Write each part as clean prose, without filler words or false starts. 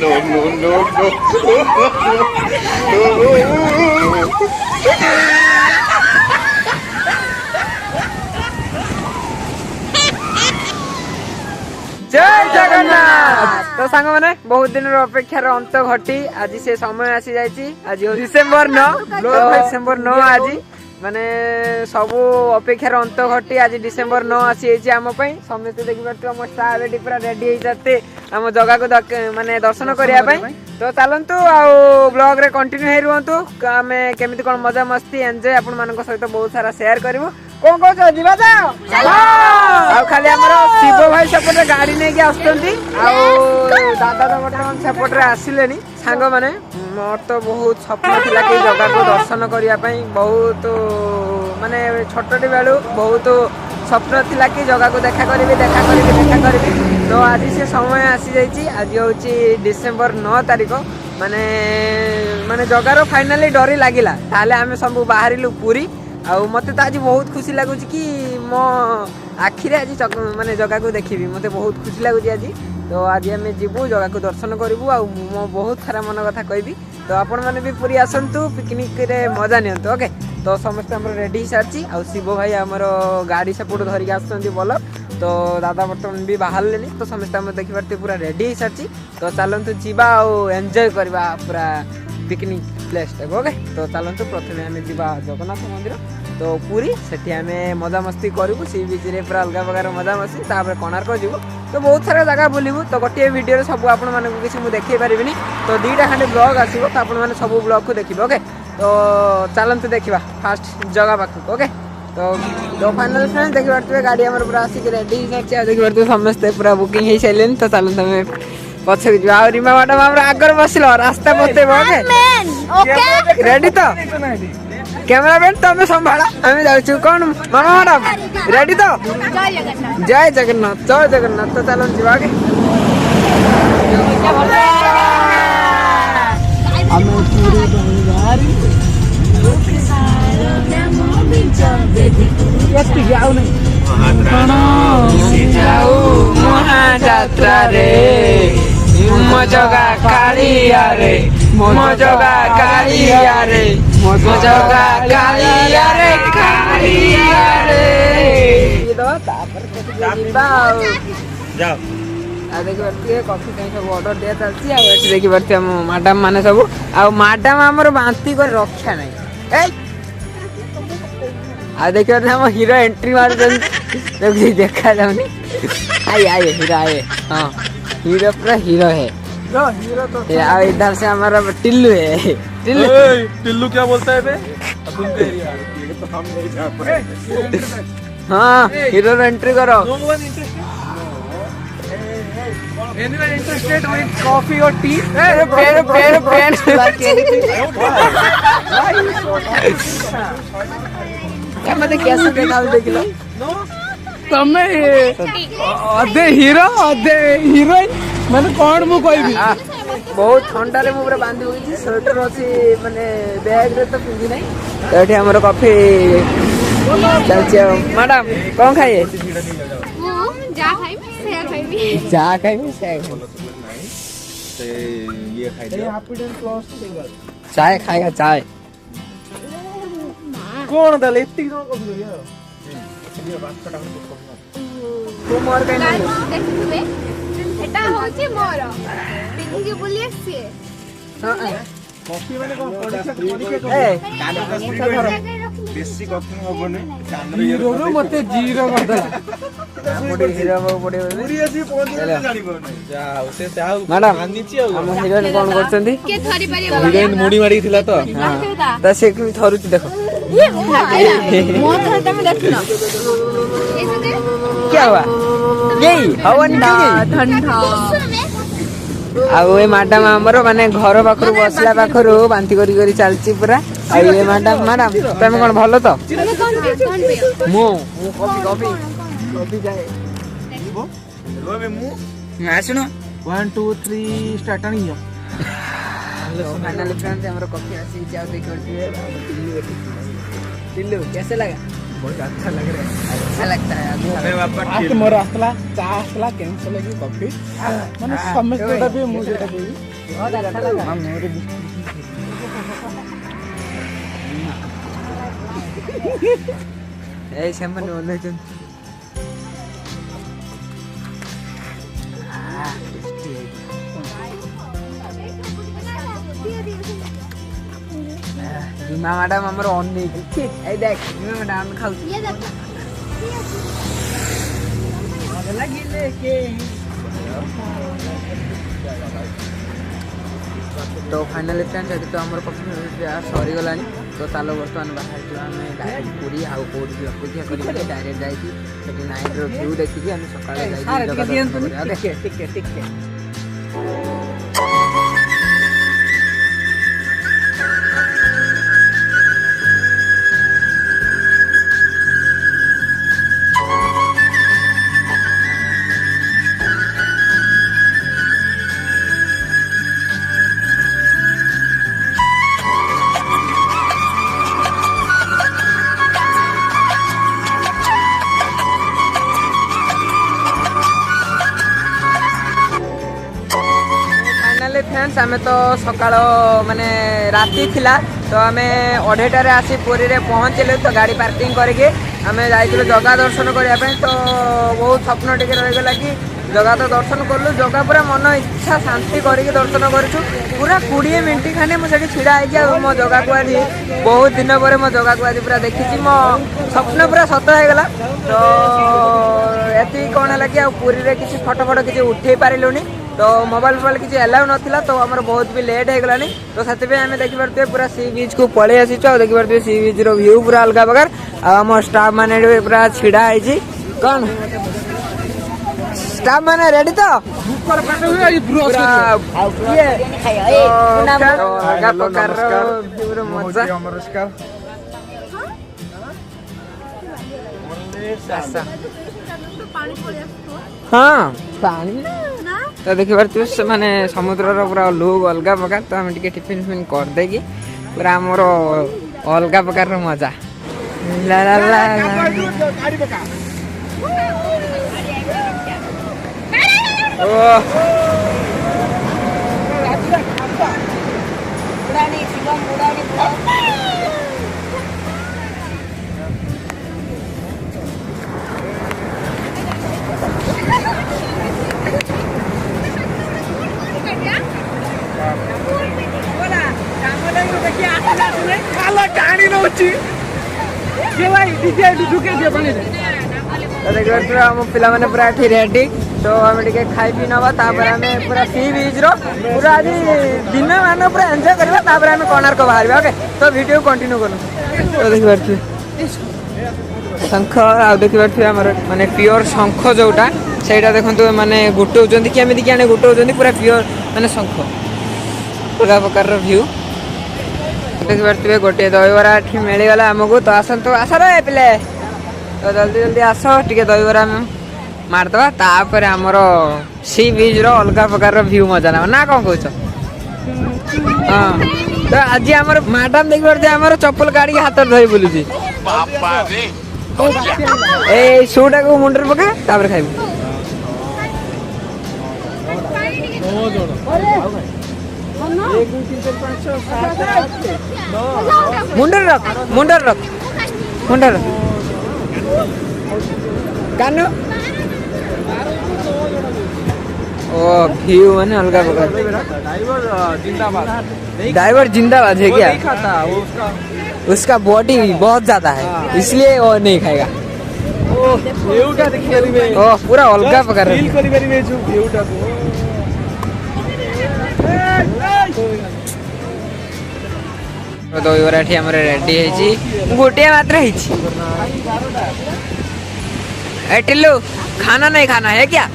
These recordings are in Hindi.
जय जगन्नाथ। तो सांग मैंने बहुत दिन अपेक्षार अंत घटी आज से समय आसी जाइए। आज डिसेम्बर 9 डिसेम्बर 9 आज माने सबू अपेक्षार अंत घटी आज डिसेम्बर 9 आसी आम समस्ते देखिए आम स्टार रेडी पूरा रेडी हो जाते आम जगह को माने दर्शन करने। तो चलतु ब्लॉग रे कंटिन्यू हो रुहतु आम केमी कौन मजा मस्ती एंजॉय आपण मान सहित बहुत सारा शेयर करूँ। कौन कह जीवा जाओ खाली आम शिव भाई सेपटे गाड़ी नहीं आसुँच दादा तो बर्तमान सेपटे आसिले सांग मैंने मोर तो बहुत स्वप्न था कि जगह को दर्शन करने बहुत माने छोटी बेलू बहुत स्वप्न थिला कि जगह को देखा करी। तो आज से समय आसी जाइए। आज हूँ डिसेम्बर 9 तारीख माने माने जगार फाइनाली डरी लगिला ताले आम सब बाहरिलु पूरी आउ मते तो आज बहुत खुशी लगुच कि मो आखिरे आज माने जगह को देखी मते बहुत खुशी लगुच आज। तो आज आम जीवु जगह को दर्शन करूँ आ बहुत सारा मन कथा कहबी। तो आपण मैंने भी पूरी आसतु पिकनिक रे मजा नियंतु। ओके तो समस्त आम रेडी सारी आ शिव भाई आमर गाड़ी सेपट धरिक आसुँच बोल। तो दादा बर्तमान भी बाहर लेनी तो समस्त आम देखिए पूरा रेडी सारी। तो चलतु जीवा एंजॉय करवा पूरा पिकनिक प्लेस टाइप। ओके तो चलतु प्रथम आम जीवा जगन्नाथ मंदिर तो पूरी सेठी आम मजा मस्ती करूँ सी बीच रे पूरा अलग प्रकार मजा मस्ती तापर कोणार्क जीवु। तो बहुत सारा जगह बुलू तो गोटे वीडियो सब आपण मानक किसी मुझे देखी पारिनी तो दुईटा खाली ब्लॉग आसो तो आपण मैंने सब ब्लॉग को देखिए। ओके तो चलते देखा फास्ट जगह पाख। ओके तो फाइनल फ्रेंड्स देखी पारे गाड़ी आम पूरा आसिक रेडी देखी पारे समस्ते पूरा बुकिंग हो सारे। तो चलते हमें पछक जी रीमा मैडम आगर बसल रास्ता बतेब। ओके रेडी तो कैमरामैन तुम संभाला आम जाऊँ कौन मामा मैडम रेडी तो जय जगन्नाथ जय जगन्नाथ। तो चलो जीवा के महाजात्रा रे मजगा कालिया रे मजगा कालिया रे मजगा कालिया रे कालिया रे जाओ देखिए कॉफी सब ऑर्डर दिया चलती देखी पारे मैडम माने सब आ मैडम आमर बांती कर रक्षा नहीं आ देखिए हम हीरो एंट्री मार देखा जाऊनी आइए आइए हीरो आइए। हाँ हीरो पूरा हीरो है हीरो तो इधर से हमारा टिल्लू है। टिल्लू क्या बोलता है बे? तो हम नहीं जा पाए। हाँ हीरो एंट्री करो। इंटरेस्टेड विद कॉफी और टी मत कैसे देखा देख लो तमें अधे हीरो अधे हीरोइन मैंने कौन मु कहबी बहुत ठंडा रे मुरे बांधी होई स्वेटर अछि माने बैग रे तो पिंदी नहीं। तो एठी हमर कॉफी चलचे मैडम कौन खाइए जा खाइबी से ये खाई चाय खाएगा चाय कौन दले इतनी कौन को तू मोर कहीं नहीं देखिबे एटा होची मोर पिंगी बोली आसी कॉफी माने कौन परीक्षा ए बेसी कॉफी होबने हीरो रो मते जीरो कर दला मोडी हीरो मोडी पूरी आसी पहुंच जानि पने जाओ से जाओ मैडम आनिची आ हम हीरोइन कौन करछंती के थरी परिया हीरोइन मुड़ी मारी थिला तो हां त से की थरुची देखो ये मो तो तमे देखनो क्या हुआ यही हवन की ठंडा आउ ए मैडम हमर माने घर पाखरु बसला पाखरु बांती करी करी चलची पूरा आ ये मैडम मैडम तुम कोन भलो तो तमे कौन पे मु कॉफी कॉफी कॉफी जाए हेलो बे मु आसुनो 1 2 3 स्टार्ट नहीं हो हेलो फाइनली फ्रेंड्स हमर कॉफी आसी जाओ देख करती टिल्लू कैसे लगा? बहुत अच्छा लग रहा है अच्छा लगता है अरे बाबा आज मोर आसला चा आसला कैंसिल लगी कॉफी माने समझ भी मुझे এই ସେମାନେ ଓହ୍ଲେଇଛନ୍ତି। ରୀମା ମ୍ୟାଡାମ ଆମର ଅନେଇଛି। ଏଇ ଦେଖ ରୀମା ମ୍ୟାଡାମ ଖାଉଛି। ये देखो तो फाइनाली फ्रेंड्स ये तो आम कफी सरीगला तो चलो बर्तमान बाहर आम डायरेक्ट पूरी आउ कौटी अपेक्षा कर डायरेक्ट जाइए नाइट व्यू देखिए आम सकाल फ्रेंड्स आम तो सका माने राति थिला तो आम 2:30 आसी पुरी रे पहुँचलु तो गाड़ी पार्किंग करके आम जाइलु जगह दर्शन करने तो बहुत स्वप्न टिके रहीगला कि जगह तो दर्शन कलु जगह पूरा मन इच्छा शांति करके दर्शन करूँ पूरा 20 मिनट खाने मुझे छिड़ा है मो जगह को आज बहुत दिन पर मो जगह को आज पूरा देखी मो स्वप्न पूरा सत होगला तो ये कौन है कि पूरी रे किसी फोटो फोटो किसी उठे पार्लुनी तो मोबाइल फोबाइल किसी एलाउ नाला तो आम बहुत भी लेट होगलानी तो से आम देखिपे पूरा सी बीच को पलि आसी देखिपे सी बीच रो व्यू पूरा अलग प्रकार आम स्टाफ मैंने पूरा छिड़ा है कौन स्टाफ मैंने रेडी तो हाँ पानी तो देखी पार्थ माने समुद्र पूरा लुक अलग प्रकार तो आम टिफिन फिफिन कर देगी पूरा आमर अलग प्रकार मजा ला ला ला पिला मैंने पूरा रेडी तो आम खाई पी नवा आम पूरा सी बीच रो पूरा आज दिन मान पूरा एंजॉय करवा आम कोणार्क बाहर ओके तो वीडियो कंटिन्यू करूँ तो देखी पारे शंख आ देखी पारे आम माने प्योर शंख जोटा से देखते माने गुटौं केमी आने गुटौं पूरा प्योर माने शंख पूरा प्रकार व्यू देखी पारे गोटे दहीबरा मिलगला आमको तो आसतु आस रे पिले तो जल्दी जल्दी आस टे दहीबरा मारदवा तापर आमर सी बीच रो अलग प्रकार व्यू मजा ना ना कौन कह हाँ तो आज आमर मैडम देखी पारे आमर चप्पल काढ़ी हाथ धरी बुलूँ ए शूटा को मुंडर पका तापर खाइबू मुंडर रख मुंडर रख मुंडर कानो ओ व्यू माने अलग प्रकार ड्राइवर जिंदाबाद है क्या उसका बॉडी बहुत ज्यादा है इसलिए वो नहीं खाएगा ओ पूरा अलग प्रकार दहीबरा रेडी है गोटे मात्र है टिल्लू खाना नहीं खाना है क्या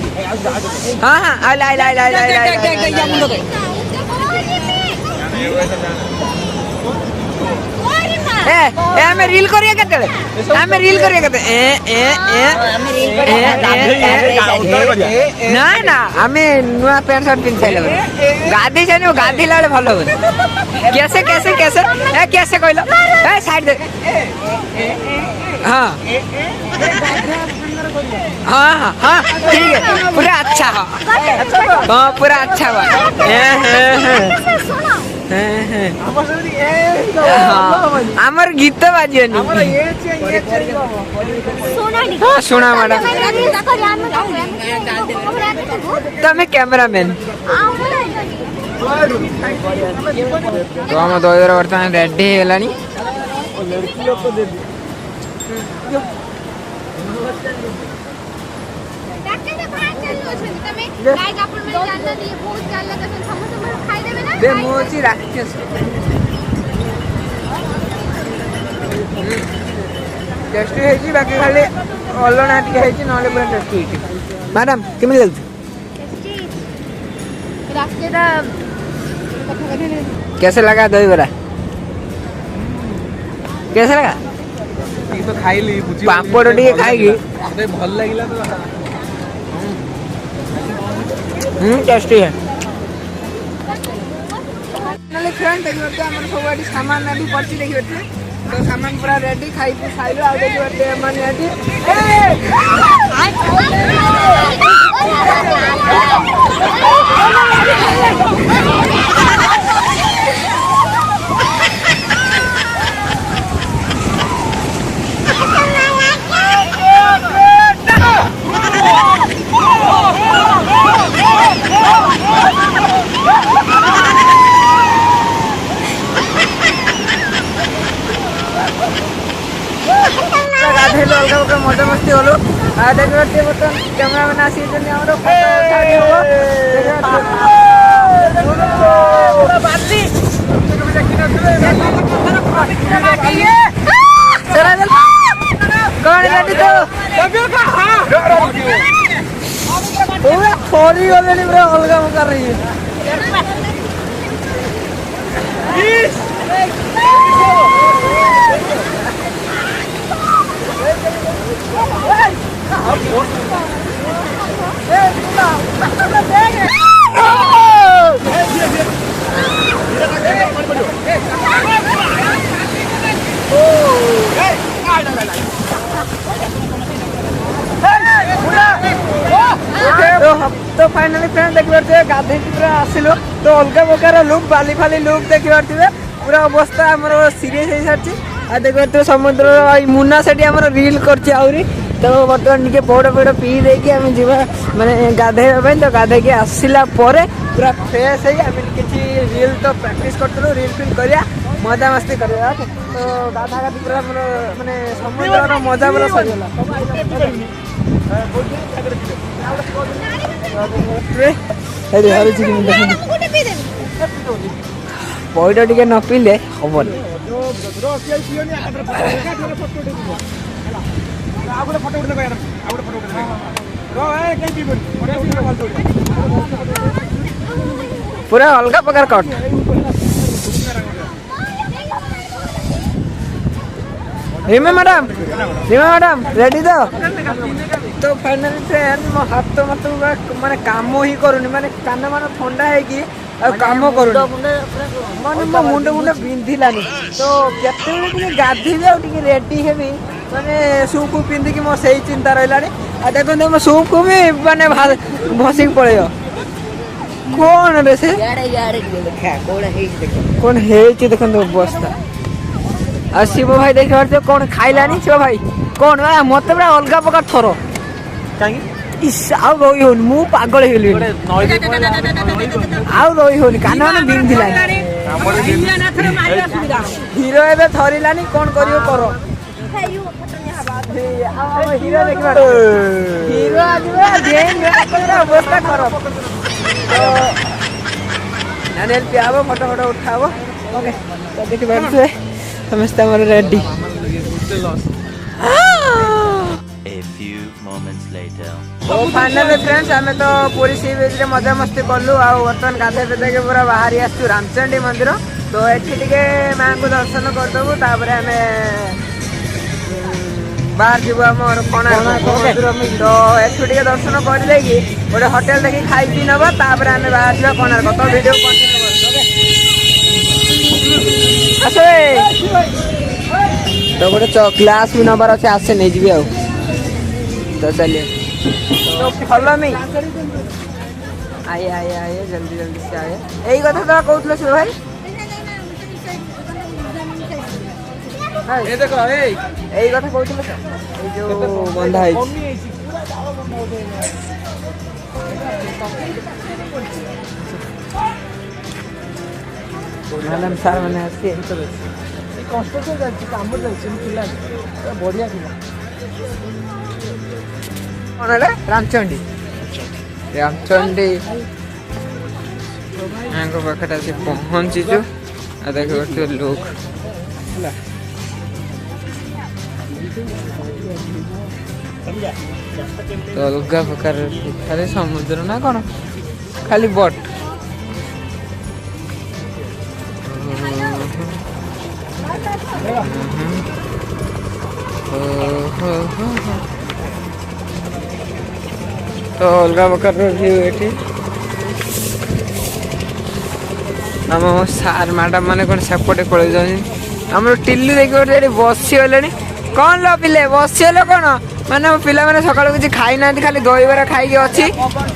हाँ हाँ आइल आइल आइल आइल आइल ए हमें रील करिए केते हमें रील करिए केते ना ना हमें नुआ पैंट शर्ट पिन छैले गादी छै नो गादी लाले भलो हो कैसे कैसे कैसे ए कैसे कहलो ए साइड दे हां हाँ हाँ हाँ ठीक है पूरा अच्छा हाँ हाँ पूरा अच्छा हुआ আমার গীত বাজিওনি हाँ सुना मैडम তুমি ক্যামেরাম্যান তো আমার দইরা বর্তমানে রেডি হয়ে গেলানি দে মোচি রাখিস টেস্টি ହେଇଛି ବାକି ଖାଲି ଅଲଣା ଟିକେ ହେଇଛି ନହେଲେ ପୁରା ଟେଷ୍ଟି ହେଇଛି ମ୍ୟାଡାମ କେମିତି ଲାଗୁଛି कैसे लगा दही बड़ा कैसे लगा ये तो खाई ली बुझी पापड़ ଟିକେ ଖାଇକି अरे भल लागिला तो टेस्टी है फाइनली फ्रेंड देखियो तो हमर सबडी सामान रेडी पड़ची देखियो तो सामान पूरा रेडी खाई के खाइलो आ देखियो ते मन रेडी मजा मस्ती हलो देखिए बर्तमान कैमरामैन आसी थोड़ी ऑलरेडी पूरा अलगा कर रही है तो फाइनली फ्रेंड देखिए गाधे पूरा आसिलु तो अलग प्रकार लुक बाली फाली लुक देखिए पूरा अवस्था आमर सीरीयस हो सारी आ देखिए समुद्र मुना से रील कर तो बर्तमान टे पौड़ पौड़ पी देकी आम जा माने गाधेबा तो गाधे आसला पूरा फ्रेश है किसी रील तो प्रैक्टिस करूँ रील फिल करिया मजा मस्ती करिया तो गाधा गाधी पूरा माने समुद्र मजा पूरा सरीगला पैड टे न पीले हेनी पूरा अलग प्रकार कट रिमे मैडम रेडी तो फाइनली फ्रेंड मो हाथ मत माने काम ही करूनी माने कान मान ठंडा है कि काम करूनी माने मो मुंड मुंड बिंधिलानी तो केते गाधीबी आ रेडी हेबी माने सूप पिंधिकी मो सही चिंता रहिलानी आ देखो मो सूप को भी माने भसिक पड़ेयो कौन रे से कौन है देखो अवस्था आ शिव भाई देख कौन खाइलानी शिव भाई कौन मत पूरा अलग प्रकार थर आउ रही हो मु पागल हेली आउ रही हो कान मान बिंधिला हीरो एबे थरिलानी कौन करियो करो हीरो देखबा हीरो अवस्था खराब तो नानेल पियाबो फोटो उठाबो ओके तो देखि बैठे समस्त हमर रेडी तो फाइनली फ्रेंड्स आम तो पूरी सी बीच रे मजा मस्ती कलु आ बर्तमान गाधे पेदे के पूरा बाहरी आसु रामचंडी मंदिर तो एठी टिके मां को दर्शन करदेबू तापर आम बाहर जीव आम कोणार्क तो एठू टिके दर्शन कर देकी गोटे होटेल देखी खाई पी नबा तापर आम बाहर जीवा कोणार्क तो वीडियो कंटिन्यू आसे तो गोटे ग्लास भी नबार अच्छे आसे नहीं जी तो चलिए तो फॉलो मी आइए आइए आइए जल्दी जल्दी से आइए यही कथा तो कहूँ शिव भाई ये देखो यही कथा कहूँ जो बंधा है मैडम सार मैंने आसी कन्स्ट्रक्शन जाच्छी काम जाच्छी पिला बढ़िया पिला कौन है रामचंडी रामचंडी यहाँ पाखे आसी पहुँचीचु देखो लोग तो अलग प्रकार खाली समुद्र ना कौन खाली बोट तो अलग प्रकार व्यू ये आम सार मैडम मैंने कौन सेपटे पड़े आम टिल्लू देखिए बसी गले कौन लो पिले बसीगले कौन माने पिला मैंने सकाल किसी खाई ना खाली दहीबरा खाई अच्छी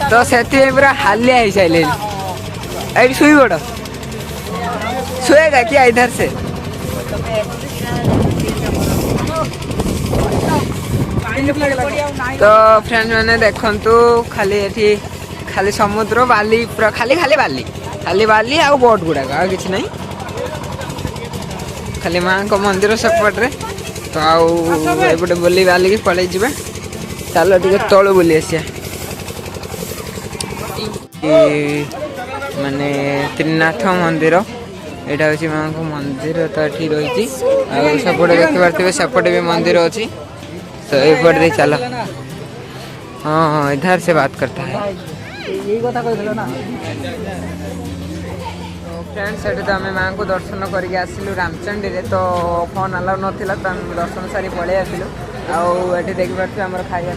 तो से पूरा हालिया हो सारे ये शुई बड़ शुएगा क्या इधर से तो फ्रेंड्स मैंने देखंतु खाली एठी खाली समुद्र बाली पूरा खाली खाली बाली खाली बाली आ बोट गुड़ाक आ कि नहीं खाली माँ को मंदिर सेपटे तो आउटे बुली बालिकी पड़े जाए चलो टे तलू बुली आसिया माने त्रिनाथ मंदिर यहाँ हूँ माँ को मंदिर तो ये रही सेपटे देखी पारे सेपटे भी मंदिर अच्छी तो ये दे चलो हाँ इधर से बात करता है फ्रेंड्स ये तो आम माँ को दर्शन करके आसलु रामचंडी रे तो फोन अलाउ नाला तो आम दर्शन सारी पलि आसलु आठी देखिपे आम खाया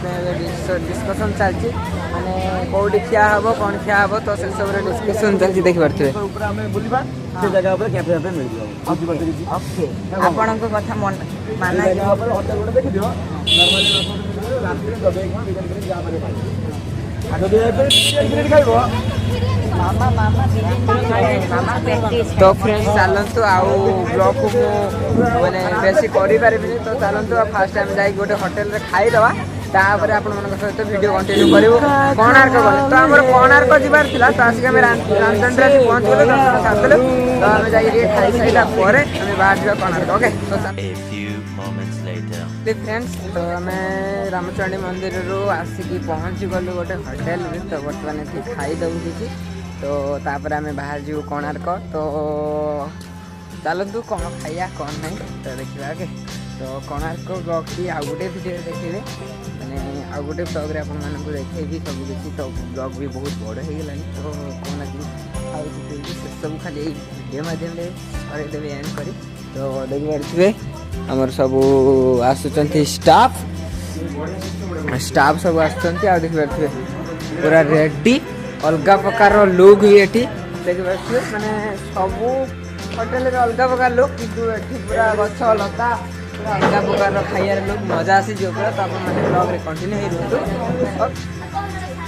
डिस्कसन चलती माने कौटी खिया हम कौन खिया हम तो से सब डिस्कसन चलती देखिपे आपण कथा माना तो फ्रेंड्स चलतु आउ ब्लॉग को मैंने बेसी करें तो चलतु फास्ट टाइम जा गोटे होटेल रे खाईदवा तापर आपण सहित वीडियो कंटिन्यू करूँ कोणार्क गले तो आम कोणार्क जबार था तो आसिक रामचंद्र आसी पहुँच गए दर्शन सारिदेलु तो आम जाइए खाई सारा पर बाहर जावा कोणार्क ओके तो फ्रेंड्स तो आम रामचंडी मंदिर रू आसिकी पहुँची गलु गोटे होटेल तो बर्तमान ये खाईदबू किसी तो तापर आम बाहर जीव कोणार्क तो चलतु कौन खाइया कौन नहीं तो देखा ओके तो कोणार्क ब्लॉग की आउ गोटे वीडियो देखिए मैंने आउ गोटे ब्लॉग रे आपण मानक देखी सब किसी तो ब्लॉग भी बहुत बड़ हो गलानी तो कौन लगी से सब खाली वीडियो माध्यम करदेवी एंड करी तो देखिए आमर सब आसुचंती स्टाफ सब आसुचंती आ देखिए पूरा रेडी अलग प्रकार लुक ही ये देखिए माने सब होटेल अलग प्रकार लुक किंतु एठी पूरा गछ लता पूरा अलग प्रकार खाइयार लुक मजा आसी जो पूरा तो आप माने ब्लॉग रे कंटिन्यू हे रहतु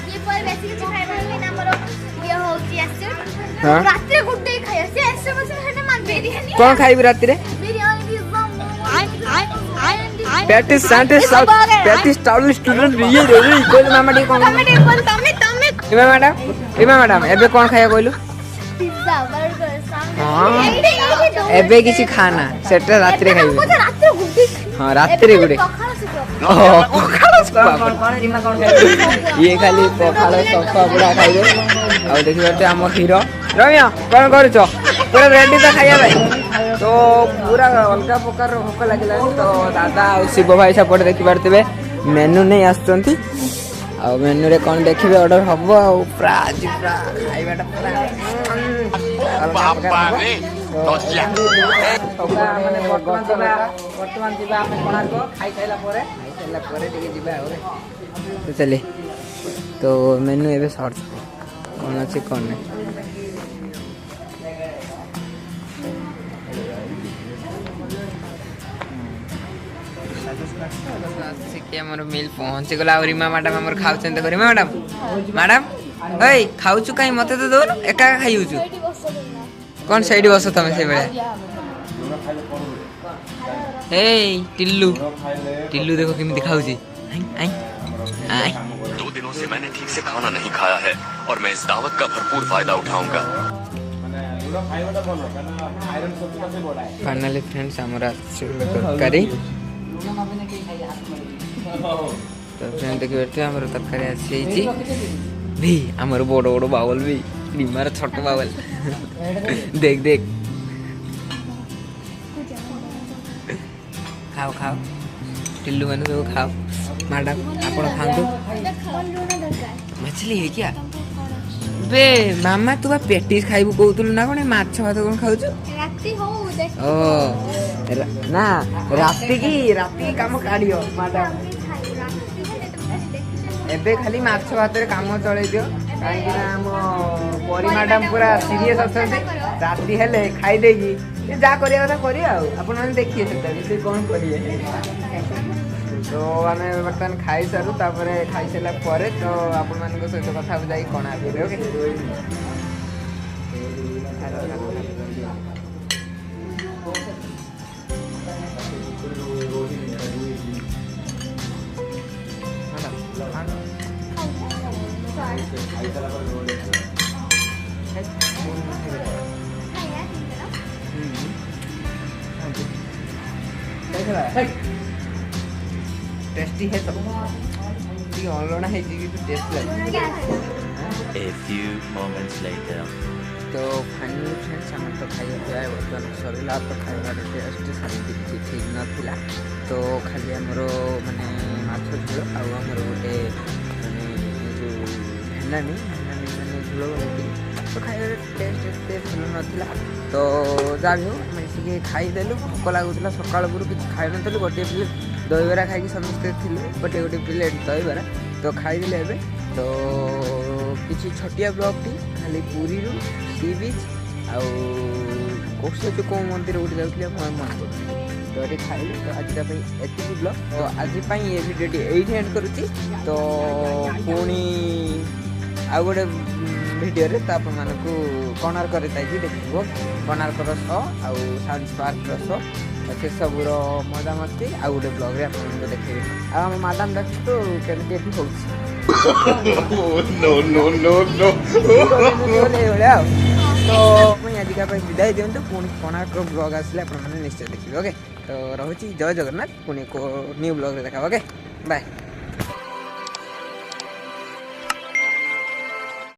ये पर बेसिक କିଛି ଖାଇବା ନା ଆମର ଇଏ ହଉଛି ଆସୁ हां ରାତିରେ ଗୁଡେ ଖାଇବା ସେ ଆସୁ ବସ ହେନେ ମାନ ବିରିୟାନୀ कोन खाइबी रात रे biryani patties patties town student ये रे कोई मामा डी कोन इमा मैडम एबे कोन खाया कोइलु पिज्जा बर्गर हां एबे किसी खाना सेट रात रे खाइबे रात रे गुड्डी हां रात रे गुडे ये खाली पखाल सफा बुढ़ा खाइबे आ देखि बाटे हम हीरो रमिया कोन करछ पूरा रेडी तो खाइया भाई तो पूरा अलग प्रकार भोक लगे तो दादा शिव भाई सपोर्ट देखी पारे मेनू नहीं आसुँच आ मेनू रे कौन देखिए ऑर्डर हम तो चलिए तो मेनू ए सर्च कौन अच्छे कौन नहीं ଆସିକି ଆମର ମିଲ୍ ପହଞ୍ଚିଗଲା ଆଉ ରିମା ମ୍ୟାଡ଼ାମ ଆମର ଖାଉଛନ୍ତି ଦେଖ ରିମା ମ୍ୟାଡ଼ାମ ମ୍ୟାଡ଼ାମ ଏଇ ଖାଉଛୁ କାହିଁ ମତେ ତ ଦଉନ ଏକା ଏକା ଖାଇଯାଉଛୁ କଣ ସେଇଠି ବସ ତମେ ସେଇଭଳିଆ ଏଇ ଟିଲ୍ଲୁ ଟିଲ୍ଲୁ ଦେଖ କେମିତି ଖାଉଛି ଆଇଁ ଆଇଁ 2 दिनों से मैंने ठीक से खाना नहीं खाया है और मैं इस दावत का भरपूर फायदा उठाऊंगा। फाइनाली फ्रेंड्स ଆମର ତରକାରୀ ତ ଫ୍ରେଣ୍ଡ ଦେଖିପାରୁଥିବେ ଆମର ତରକାରୀ ଆସିଯାଇଛି ଭି ଆମର ବଡ଼ ବଡ଼ ବାଉଲ ବି ରିମାର ଛୋଟ ବାଉଲ ଦେଖ ଦେଖ ଖାओ ଖାओ टिल्लू मैंने सब खाओ मैडम आप खातु मछली है क्या बे मामा तू बा पेटीस खाइबू कहतुलु ना कोन माछ भात कोन खाउछु राती हो देख ओ ना राती काम काढियो मैडम एबे खाली माछ भात रे काम चले दियो काहे कि ना हम परी मैडम पूरा सीरियस अछंती राती हेले खाई देगी जा करिया କଥା करिया आपण माने देखिए सेटा से कोन करिए तो आम बर्तमान खाई सारू तापर खाई सारा पर तो आपण मान सहित कथा जाई कणा ओके टेस्टी है तो अलना है जी टेस्ट लगे A few moments later. तो फाइनली फ्रेंड्स आम तो खाଇବା ପିଇବା ବର୍ତ୍ତମାନ ସରିଲା ତ ଖାଇବାର ଟେଷ୍ଟ ସେମିତି କିଛି ଠିକ୍ ନଥିଲା ତ ଖାଲି ଆମର ମାନେ ମାଛ ଝୋଳ ଆଉ ଆମର ଗୋଟେ ମାନେ ଯେଉଁ ଭେଣ୍ଡାମି ମାନେ ଝୋଳ ବନେଇଥିଲି ତ ଖାଇବାର ଟେଷ୍ଟ ଏତେ ଭଲ ନଥିଲା ତ ଯାହା ବି ହଉ ମିଶିକି ଖାଇଦେଲୁ ଭୋକ ଲାଗୁଥିଲା ସକାଳ ଉପରୁ କିଛି ଖାଇନଥିଲୁ ଗୋଟିଏ ପ୍ଲେଟ୍ ଦହିବରା ଖାଇକି ସମସ୍ତେ ଥିଲୁ ଗୋଟିଏ ପ୍ଲେଟ୍ ଦହିବରା ତ ଖାଇଦେଲେ ଏବେ ତ କିଛି ଛୋଟିଆ ବ୍ଲଗ୍ଟି ଖାଲି ପୁରୀରୁ ସି ବିଚ୍ ଆଉ କୌଶଳ କେଉଁ ମନ୍ଦିର ଗୋଟେ ଯାଉଥିଲେ ମୁଁ ମନେ କରୁଛି ତ ଏଠି ଖାଇଲି ତ ଆଜିକା ପାଇଁ ଏତିକି ବ୍ଲଗ୍ ତ ଆଜି ପାଇଁ ଏ ଭିଡ଼ିଓଟି ଏଇଠି ଏଣ୍ଡ କରୁଛି ତ ପୁଣି ଆଉ ଗୋଟେ ଭିଡ଼ିଓରେ ତ ଆପଣମାନଙ୍କୁ କୋଣାର୍କରେ ଯାଇକି ଦେଖିବ କୋଣାର୍କର ଶୋ ଆଉ ସାଇନ୍ସ ପାର୍କର ଶୋ ସେସବୁର ମଜାମସ୍ତି ଆଉ ଗୋଟେ ବ୍ଲଗ୍ରେ ଆପଣଙ୍କୁ ଦେଖେଇବି ଆଉ ଆମ ମ୍ୟାଡ଼ାମ୍ ଦେଖନ୍ତୁ କେମିତି ଏଠି ହେଉଛି ଏଇଭଳିଆ ଆଉ ତ ପୁଣି ଆଜିକା ପାଇଁ ବିଦାୟ ଦିଅନ୍ତୁ ପୁଣି କୋଣାର୍କ ବ୍ଲଗ୍ ଆସିଲେ ଆପଣମାନେ ନିଶ୍ଚୟ ଦେଖିବେ ଓକେ ତ ରହୁଛି ଜୟ ଜଗନ୍ନାଥ ପୁଣି ନ୍ୟୁ ବ୍ଲଗ୍ରେ ଦେଖା ଓକେ ବାଏ।